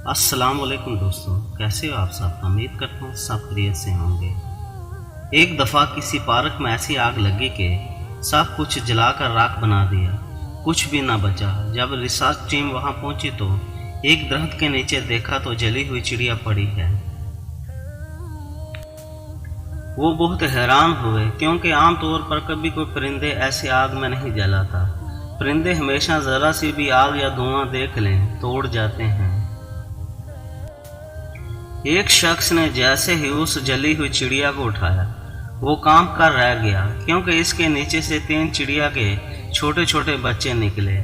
السلام علیکم دوستوں، کیسے ہو آپ سب؟ امید کرتا ہوں سب خیریت سے ہوں گے۔ ایک دفعہ کسی پارک میں ایسی آگ لگی کہ سب کچھ جلا کر راکھ بنا دیا، کچھ بھی نہ بچا۔ جب ریسرچ ٹیم وہاں پہنچی تو ایک درخت کے نیچے دیکھا تو جلی ہوئی چڑیا پڑی ہے۔ وہ بہت حیران ہوئے کیونکہ عام طور پر کبھی کوئی پرندے ایسی آگ میں نہیں جلاتا۔ پرندے ہمیشہ ذرا سی بھی آگ یا دھواں دیکھ لیں تو اڑ جاتے ہیں۔ ایک شخص نے جیسے ہی اس جلی ہوئی چڑیا کو اٹھایا، وہ کانپ کر رہ گیا کیونکہ اس کے نیچے سے 3 چڑیا کے چھوٹے چھوٹے بچے نکلے۔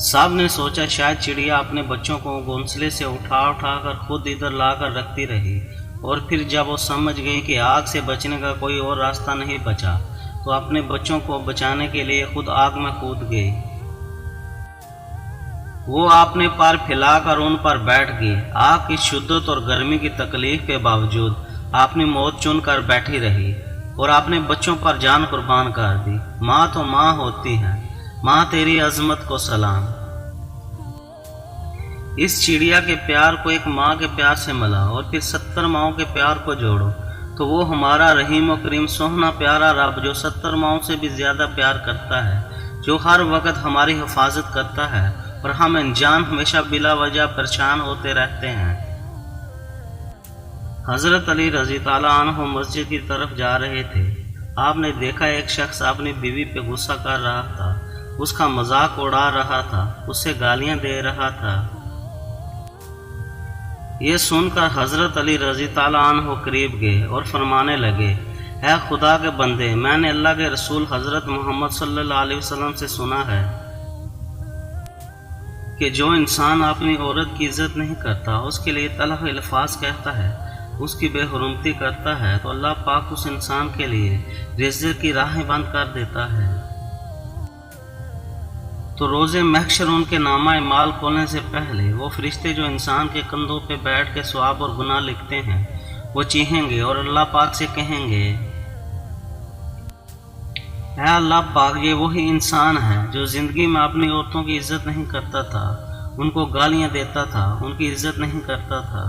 سب نے سوچا شاید چڑیا اپنے بچوں کو گھونسلے سے اٹھا کر خود ادھر لا کر رکھتی رہی، اور پھر جب وہ سمجھ گئی کہ آگ سے بچنے کا کوئی اور راستہ نہیں بچا تو اپنے بچوں کو بچانے کے لیے خود آگ میں کود گئی۔ وہ اپنے پار پھیلا کر ان پر بیٹھ گئی۔ آگ کی شدت اور گرمی کی تکلیف کے باوجود اپنی موت چن کر بیٹھی رہی اور اپنے بچوں پر جان قربان کر دی۔ ماں تو ماں ہوتی ہے، ماں تیری عظمت کو سلام۔ اس چڑیا کے پیار کو ایک ماں کے پیار سے ملا اور پھر 70 ماؤں کے پیار کو جوڑو تو وہ ہمارا رحیم و کریم سوہنا پیارا رب جو 70 ماؤں سے بھی زیادہ پیار کرتا ہے، جو ہر وقت ہماری حفاظت کرتا ہے اور ہم انجان ہمیشہ بلا وجہ پریشان ہوتے رہتے ہیں۔ حضرت علی رضی اللہ عنہ مسجد کی طرف جا رہے تھے۔ آپ نے دیکھا ایک شخص اپنی بیوی پہ غصہ کر رہا تھا، اس کا مذاق اڑا رہا تھا، اسے گالیاں دے رہا تھا۔ یہ سن کر حضرت علی رضی اللہ عنہ قریب گئے اور فرمانے لگے، اے خدا کے بندے، میں نے اللہ کے رسول حضرت محمد صلی اللہ علیہ وسلم سے سنا ہے کہ جو انسان اپنی عورت کی عزت نہیں کرتا، اس کے لیے تلخ الفاظ کہتا ہے، اس کی بے حرمتی کرتا ہے تو اللہ پاک اس انسان کے لیے رزق کی راہیں بند کر دیتا ہے۔ تو روز محشر ان کے نامہ اعمال کھولنے سے پہلے وہ فرشتے جو انسان کے کندھوں پہ بیٹھ کے ثواب اور گناہ لکھتے ہیں، وہ چیخیں گے اور اللہ پاک سے کہیں گے، اے اللہ پاک، یہ وہی انسان ہے جو زندگی میں اپنی عورتوں کی عزت نہیں کرتا تھا، ان کو گالیاں دیتا تھا، ان کی عزت نہیں کرتا تھا۔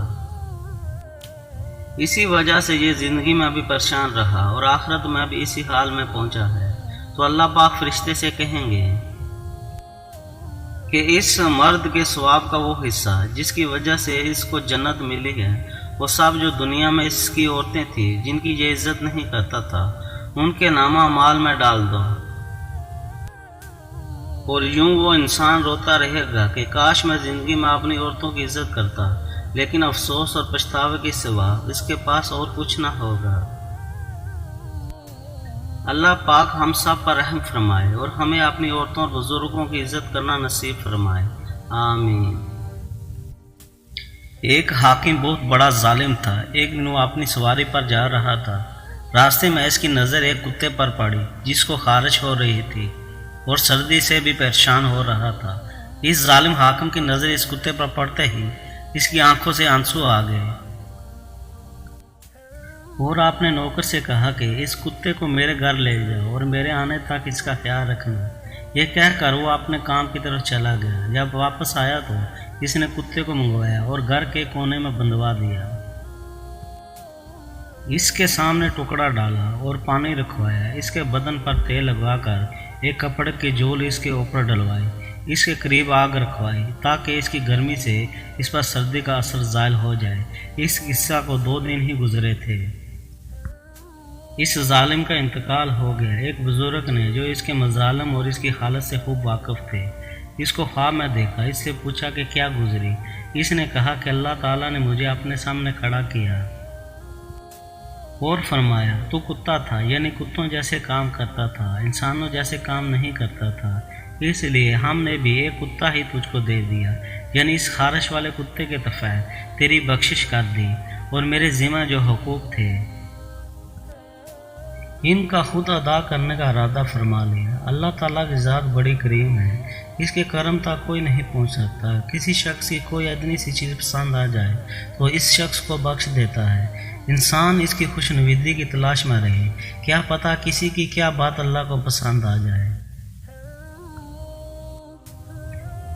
اسی وجہ سے یہ زندگی میں بھی پریشان رہا اور آخرت میں بھی اسی حال میں پہنچا ہے۔ تو اللہ پاک فرشتے سے کہیں گے کہ اس مرد کے ثواب کا وہ حصہ جس کی وجہ سے اس کو جنت ملی ہے، وہ سب جو دنیا میں اس کی عورتیں تھیں جن کی یہ عزت نہیں کرتا تھا، ان کے نامہ اعمال میں ڈال دو۔ اور یوں وہ انسان روتا رہے گا کہ کاش میں زندگی میں اپنی عورتوں کی عزت کرتا، لیکن افسوس اور پچھتاوے کے سوا اس کے پاس اور کچھ نہ ہوگا۔ اللہ پاک ہم سب پر رحم فرمائے اور ہمیں اپنی عورتوں اور بزرگوں کی عزت کرنا نصیب فرمائے، آمین۔ ایک حاکم بہت بڑا ظالم تھا۔ ایک دن وہ اپنی سواری پر جا رہا تھا۔ راستے میں اس کی نظر ایک کتے پر پڑی جس کو خارش ہو رہی تھی اور سردی سے بھی پریشان ہو رہا تھا۔ اس ظالم حاکم کی نظر اس کتے پر پڑتے ہی اس کی آنکھوں سے آنسو آ گئے اور آپ نے نوکر سے کہا کہ اس کتے کو میرے گھر لے جاؤ اور میرے آنے تک اس کا خیال رکھنا۔ یہ کہہ کر وہ اپنے کام کی طرف چلا گیا۔ جب واپس آیا تو اس نے کتے کو منگوایا اور گھر کے کونے میں بندھوا دیا۔ اس کے سامنے ٹکڑا ڈالا اور پانی رکھوایا۔ اس کے بدن پر تیل لگوا کر ایک کپڑے کی جول اس کے اوپر ڈلوائی۔ اس کے قریب آگ رکھوائی تاکہ اس کی گرمی سے اس پر سردی کا اثر زائل ہو جائے۔ اس قصہ کو 2 دن ہی گزرے تھے۔ اس ظالم کا انتقال ہو گیا۔ ایک بزرگ نے جو اس کے مظالم اور اس کی حالت سے خوب واقف تھے، اس کو خواب میں دیکھا۔ اس سے پوچھا کہ کیا گزری؟ اس نے کہا کہ اللہ تعالیٰ نے مجھے اپنے سامنے کھڑا کیا اور فرمایا، تو کتا تھا، یعنی کتوں جیسے کام کرتا تھا، انسانوں جیسے کام نہیں کرتا تھا، اس لیے ہم نے بھی ایک کتا ہی تجھ کو دے دیا، یعنی اس خارش والے کتے کے دفعہ تیری بخشش کر دی اور میرے ذمہ جو حقوق تھے ان کا خود ادا کرنے کا ارادہ فرما لیا۔ اللہ تعالیٰ کی ذات بڑی کریم ہے، اس کے کرم تک کوئی نہیں پہنچ سکتا۔ کسی شخص کی کوئی ادنی سی چیز پسند آ جائے تو اس شخص کو بخش دیتا ہے۔ انسان اس کی خوش نویدی کی تلاش میں رہے، کیا پتہ کسی کی کیا بات اللہ کو پسند آ جائے۔